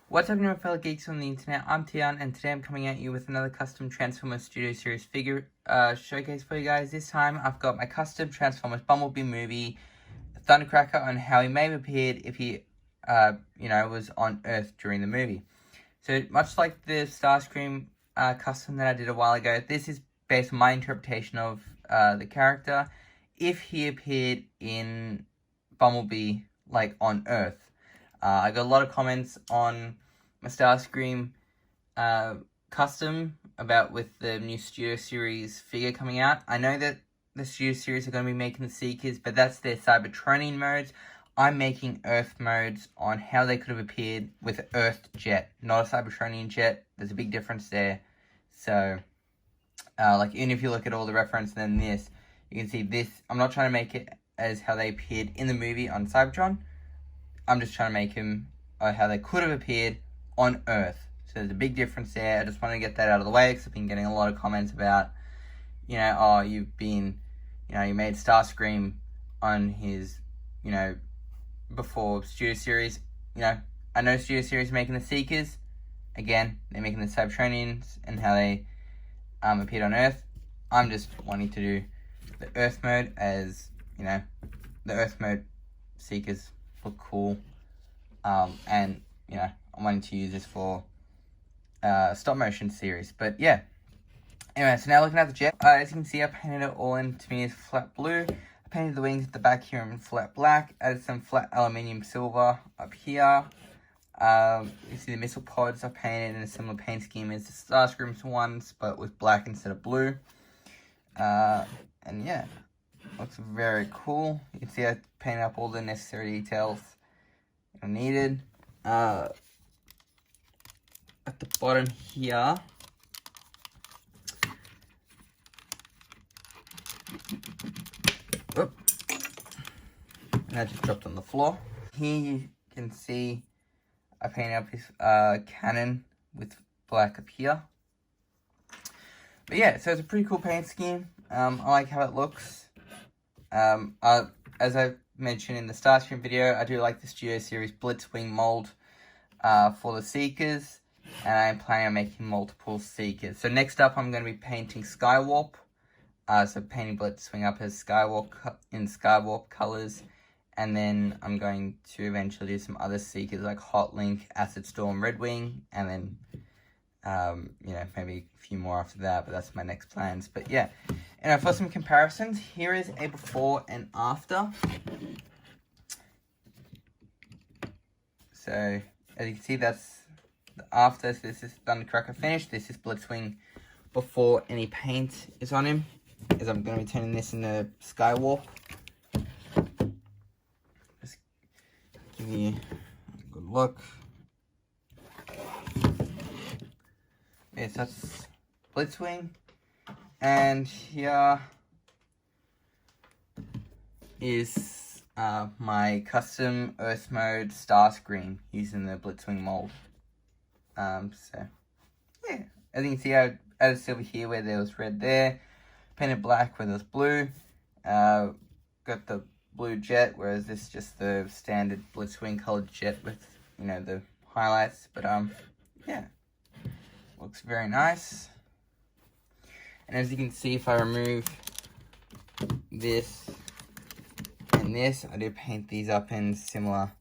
What's up, my fellow geeks on the internet? I'm Tian, and today I'm coming at you with another custom Transformers Studio Series figure showcase for you guys. This time, I've got my custom Transformers Bumblebee movie, Thundercracker, on how he may have appeared if he, was on Earth during the movie. So, much like the Starscream custom that I did a while ago, this is based on my interpretation of the character if he appeared in Bumblebee, like, on Earth. I got a lot of comments on my Starscream custom about with the new Studio Series figure coming out. I know that the Studio Series are going to be making the Seekers, but that's their Cybertronian modes. I'm making Earth modes on how they could have appeared with Earth jet, not a Cybertronian jet. There's a big difference there. So, even if you look at all the reference and then this, you can see this. I'm not trying to make it as how they appeared in the movie on Cybertron. I'm just trying to make him how they could have appeared on Earth. So there's a big difference there. I just want to get that out of the way because I've been getting a lot of comments about, you made Starscream on his, before Studio Series. I know Studio Series making the Seekers. Again, they're making the Cybertronians and how they appeared on Earth. I'm just wanting to do the Earth mode as, the Earth mode Seekers look cool, and I'm wanting to use this for stop motion series. But yeah, anyway, so now looking at the jet, as you can see, I painted it all into me as flat blue. I painted the wings at the back here in flat black, added some flat aluminium silver up here. You see the missile pods I painted in a similar paint scheme as the Starscream's ones, but with black instead of blue. And yeah, looks very cool. You can see I painted up all the necessary details I needed. At the bottom here, and that just dropped on the floor. Here you can see I painted up his cannon with black up here. But yeah, so it's a pretty cool paint scheme. I like how it looks. As I mentioned in the Starscream video, I do like the Studio Series Blitzwing mold for the Seekers, and I'm planning on making multiple Seekers. So next up, I'm going to be painting Skywarp. So painting Blitzwing up as Skywarp in Skywarp colors, and then I'm going to eventually do some other Seekers like Hotlink, Acid Storm, Redwing, and then maybe a few more after that, but that's my next plans. But yeah, and for some comparisons, here is a before and after. So, as you can see, that's the after. So this is Thundercracker finished. This is Blitzwing before any paint is on him, as I'm going to be turning this into Skywarp. Just give you a good look. Yes, that's Blitzwing, and here is my custom Earth mode Starscream using the Blitzwing mold. So yeah, as you can see, I added silver here where there was red there, painted black where there was blue. Got the blue jet, whereas this is just the standard Blitzwing colored jet with the highlights. But yeah. Looks very nice. And as you can see, if I remove this and this, I do paint these up in similar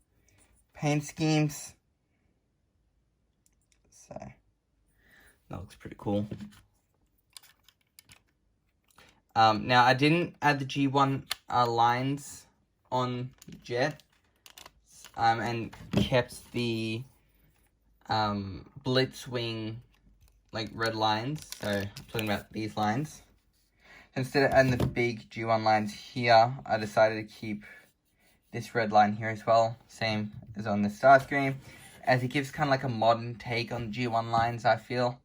paint schemes. So that looks pretty cool. Now I didn't add the G1 lines on jet, and kept the Blitzwing red lines. So I'm talking about these lines. Instead of adding the big G1 lines here, I decided to keep this red line here as well, same as on the Starscream, as it gives kind of like a modern take on G1 lines, I feel,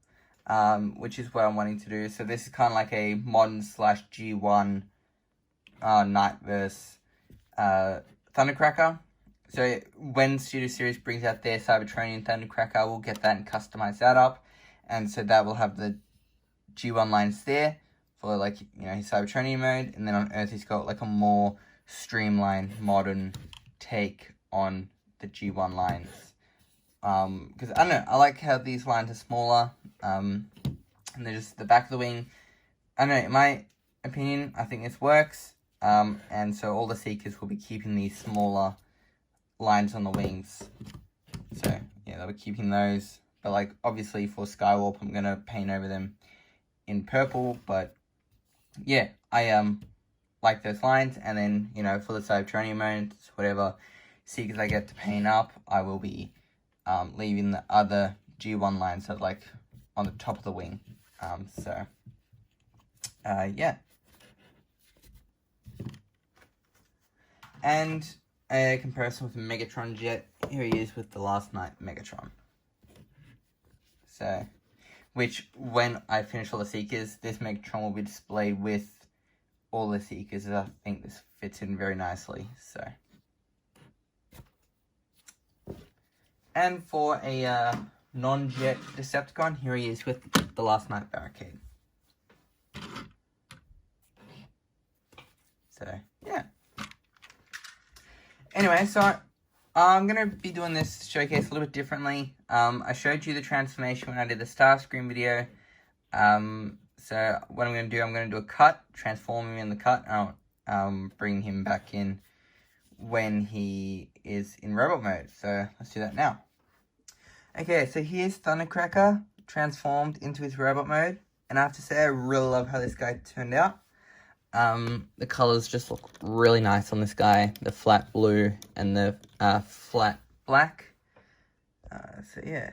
which is what I'm wanting to do. So this is kind of like a modern / G1 Nightverse Thundercracker. So when Studio Series brings out their Cybertronian Thundercracker, we'll get that and customize that up. And so that will have the G1 lines there for his Cybertronian mode. And then on Earth, he's got a more streamlined, modern take on the G1 lines. because I don't know, I like how these lines are smaller, and they're just the back of the wing. I don't know, in my opinion, I think this works, and so all the Seekers will be keeping these smaller lines on the wings. So, yeah, they'll be keeping those, but, like, obviously for Skywarp, I'm going to paint over them in purple, but, yeah, I, like those lines, and then, you know, for the Cybertronian modes, whatever Seekers I get to paint up, I will be leaving the other G1 lines, so like on the top of the wing. Yeah. And a comparison with Megatron jet. Here he is with the Last Night Megatron. So, which when I finish all the Seekers, this Megatron will be displayed with all the Seekers. I think this fits in very nicely. So. And for a non-jet Decepticon, here he is with the Last Night Barricade. So, yeah. Anyway, so I'm going to be doing this showcase a little bit differently. I showed you the transformation when I did the Starscream video. So what I'm going to do, I'm going to do a cut, transform him in the cut, and I'll bring him back in when he is in robot mode. So let's do that now. Okay, so here's Thundercracker transformed into his robot mode, and I have to say I really love how this guy turned out. The colors just look really nice on this guy, the flat blue and the flat black. So yeah.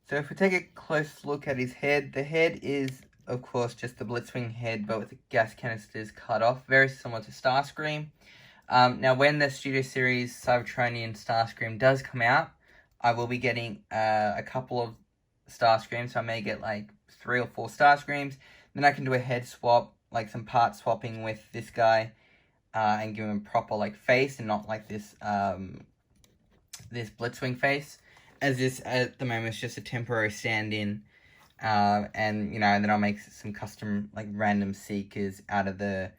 So if we take a close look at his head, the head is, of course, just the Blitzwing head, but with the gas canisters cut off, very similar to Starscream. Now, when the Studio Series Cybertronian Starscream does come out, I will be getting a couple of Starscreams, so I may get like 3 or 4 Starscreams. Then I can do a head swap, like some part swapping with this guy, and give him a proper like face, and not like this this Blitzwing face, as this at the moment is just a temporary stand-in. And you know, then I'll make some custom like random Seekers out of the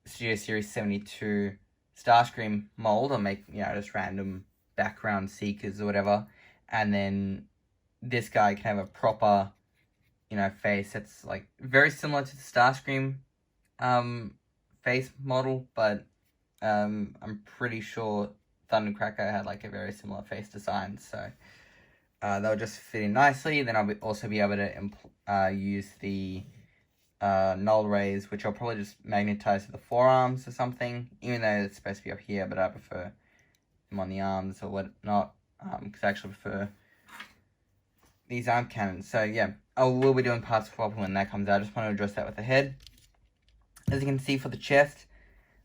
Studio Series 72 Starscream mold. I'll make, you know, just random background Seekers or whatever, and then this guy can have a proper, you know, face that's like very similar to the Starscream face model, but I'm pretty sure Thundercracker had like a very similar face design, so they'll just fit in nicely. Then I'll also be able to use the null rays, which I'll probably just magnetize to the forearms or something, even though it's supposed to be up here, but I prefer them on the arms or whatnot, because I actually prefer these arm cannons. So yeah, I will be doing parts swapping when that comes out. I just want to address that with the head. As you can see for the chest,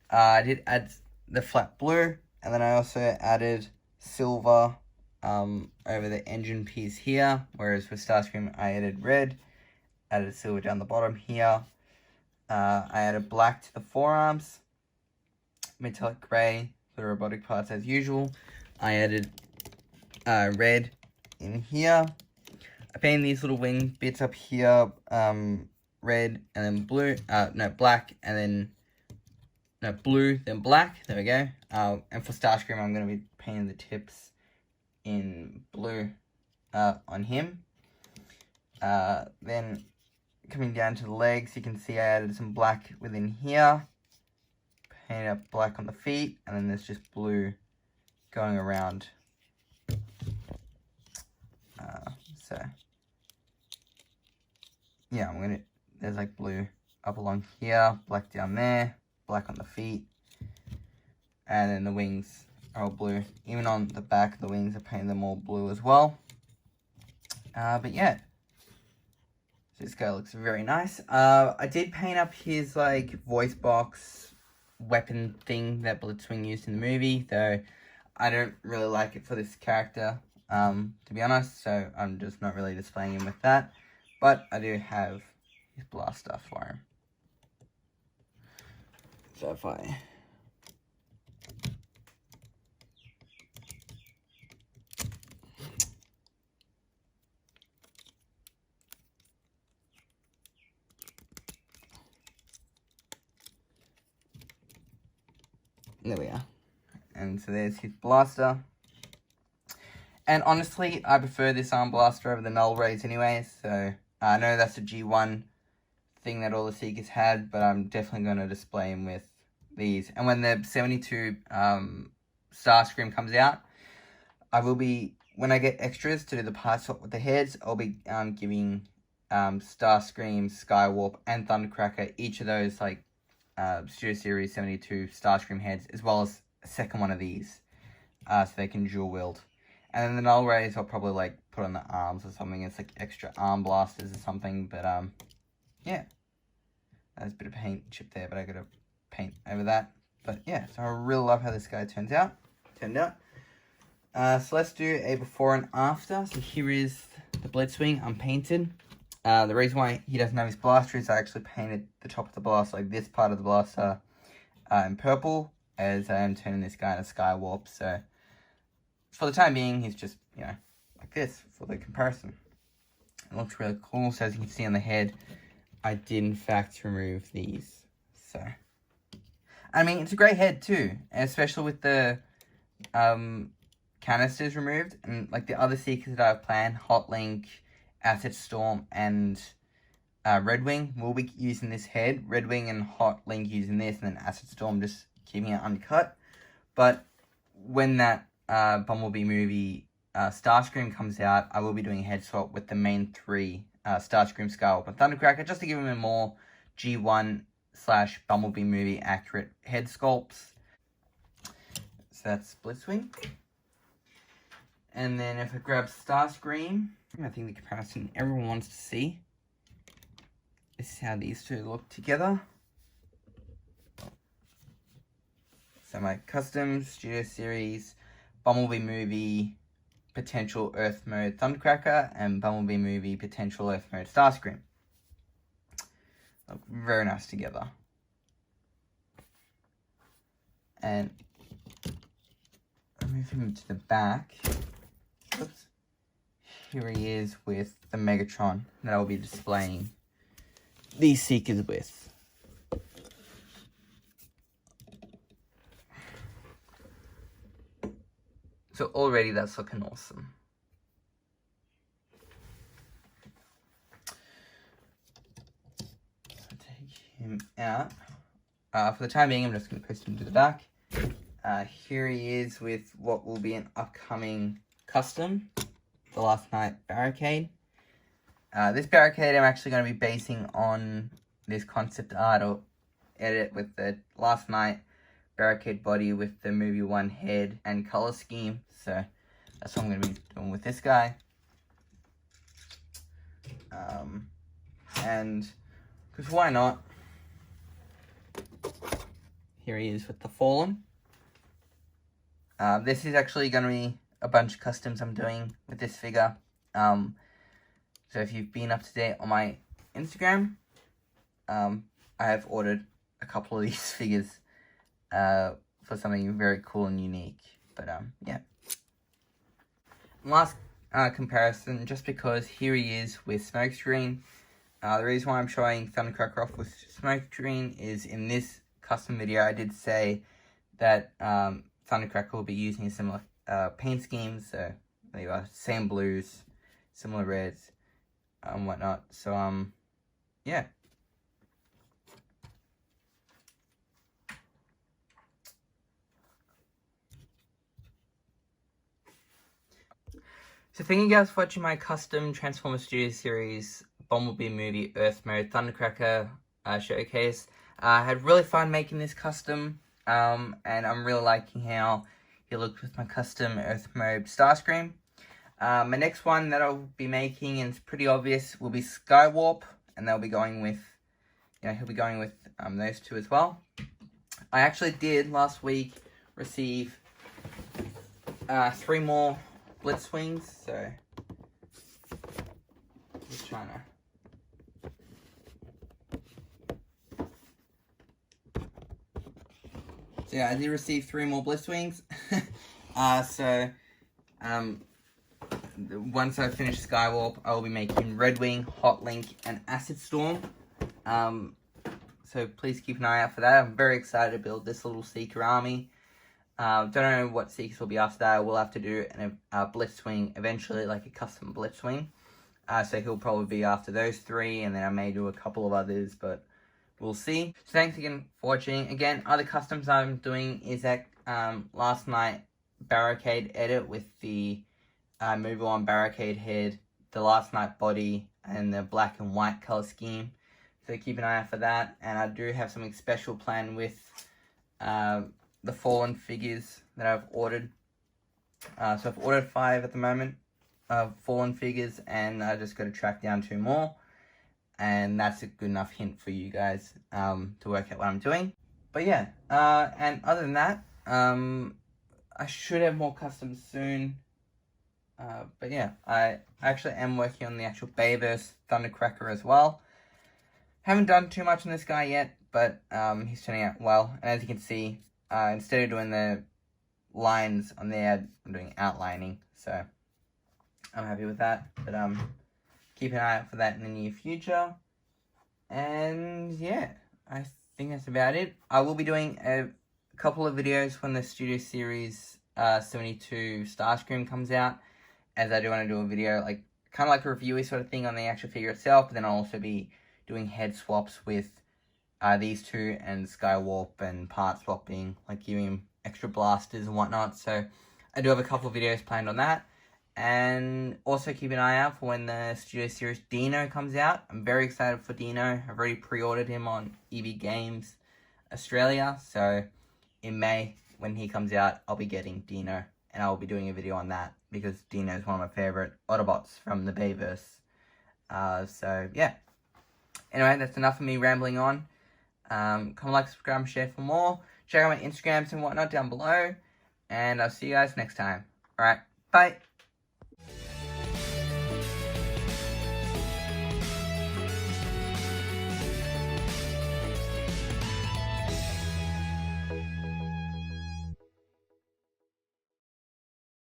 I did add the flat blue, and then I also added silver over the engine piece here, whereas with Starscream I added red, added silver down the bottom here. I added black to the forearms, metallic grey for the robotic parts as usual. I added red in here. I painted these little wing bits up here, red and then blue, black and then, blue, then black, there we go. And for Starscream, I'm going to be painting the tips in blue on him. Then coming down to the legs, you can see I added some black within here, painted up black on the feet, and then there's just blue going around. So yeah, there's like blue up along here, black down there, black on the feet, and then the wings are all blue. Even on the back of the wings, I painted them all blue as well. But yeah, so this guy looks very nice. I did paint up his like voice box weapon thing that Blitzwing used in the movie, though I don't really like it for this character, to be honest, so I'm just not really displaying him with that. But I do have his blaster for him. So if I... There we are. And so there's his blaster. And honestly, I prefer this arm blaster over the null rays anyway. So I know that's a G1 thing that all the Seekers had, but I'm definitely going to display him with these. And when the 72 Starscream comes out, I will be, when I get extras to do the part swap with the heads, I'll be giving Starscream, Skywarp, and Thundercracker each of those like Studio Series 72 Starscream heads, as well as a second one of these, so they can dual wield. And then the null rays I'll probably like put on the arms or something. It's like extra arm blasters or something. But yeah, there's a bit of paint chip there, but I gotta paint over that. But yeah, so I really love how this guy turned out. So let's do a before and after. So here is the Blitzwing unpainted. The reason why he doesn't have his blaster is I actually painted the top of the blaster, like this part of the blaster, in purple, as I am turning this guy into Skywarp. So for the time being, he's just, you know, like this for the comparison. It looks really cool. So as you can see on the head, I did in fact remove these. So, I mean, it's a great head too, especially with the canisters removed, and like the other Seekers that I've planned, Hotlink, Acid Storm, and Redwing will be using this head. Redwing and Hotlink using this, and then Acid Storm just keeping it uncut. But when that Bumblebee movie Starscream comes out, I will be doing a head swap with the main three, Starscream, Skywarp, and Thundercracker, just to give him a more G1/Bumblebee movie accurate head sculpts. So that's Blitzwing. And then if I grab Starscream, I think the comparison everyone wants to see. This is how these two look together. So my custom Studio Series Bumblebee movie potential Earth mode Thundercracker and Bumblebee movie potential Earth mode Starscream. Look very nice together. And I'll move him to the back. Oops. Here he is with the Megatron that I'll be displaying these Seekers with. So already that's looking awesome. So take him out. For the time being, I'm just going to post him to the back. Here he is with what will be an upcoming custom, the Last Night Barricade. This barricade I'm actually going to be basing on this concept art or edit with the Last Night Barricade body with the movie 1 head and color scheme. So that's what I'm going to be doing with this guy. And because why not? Here he is with the Fallen. This is actually going to be a bunch of customs I'm doing with this figure. So if you've been up to date on my Instagram, I have ordered a couple of these figures for something very cool and unique. But yeah. Last comparison, just because here he is with Smokescreen. The reason why I'm showing Thundercracker off with Smokescreen is in this custom video I did say that Thundercracker will be using a similar paint scheme, so they are same blues, similar reds, and whatnot. So yeah. So thank you guys for watching my custom Transformers Studio Series Bumblebee movie Earth Mode Thundercracker showcase. I had really fun making this custom, and I'm really liking how he looks with my custom Earth Mode Starscream. My next one that I'll be making, and it's pretty obvious, will be Skywarp, and they'll be going with, he'll be going with those two as well. I actually did last week receive 3 more Blitzwings, so just trying to. So yeah, I did receive 3 more Blitzwings. Once I finish Skywarp, I will be making Redwing, Hotlink, and Acid Storm. So please keep an eye out for that. I'm very excited to build this little Seeker army. Don't know what Seekers will be after that. We'll have to do a Blitzwing eventually, like a custom Blitzwing. So he'll probably be after those 3, and then I may do a couple of others, but we'll see. So thanks again for watching. Again, other customs I'm doing is that last night barricade edit with the Move On barricade head, the last night body, and the black and white color scheme. So keep an eye out for that. And I do have something special planned with the Fallen figures that I've ordered. So I've ordered 5 at the moment of Fallen figures, and I just got to track down 2 more. And that's a good enough hint for you guys to work out what I'm doing. But yeah, and other than that, I should have more customs soon. But yeah, I actually am working on the actual Bayverse Thundercracker as well. Haven't done too much on this guy yet, but he's turning out well. And as you can see, instead of doing the lines on there, I'm doing outlining. So I'm happy with that. But keep an eye out for that in the near future. And yeah, I think that's about it. I will be doing a couple of videos when the Studio Series 72 Starscream comes out, as I do want to do a video, like kind of like a reviewy sort of thing on the actual figure itself, but then I'll also be doing head swaps with these 2 and Skywarp and part swapping, like giving him extra blasters and whatnot. So I do have a couple of videos planned on that. And also keep an eye out for when the Studio Series Dino comes out. I'm very excited for Dino. I've already pre-ordered him on EB Games Australia. So in May, when he comes out, I'll be getting Dino. And I'll be doing a video on that, because Dino is one of my favorite Autobots from the Bayverse. So yeah. Anyway, that's enough of me rambling on. Comment, like, subscribe, and share for more. Check out my Instagrams and whatnot down below. And I'll see you guys next time. Alright, bye.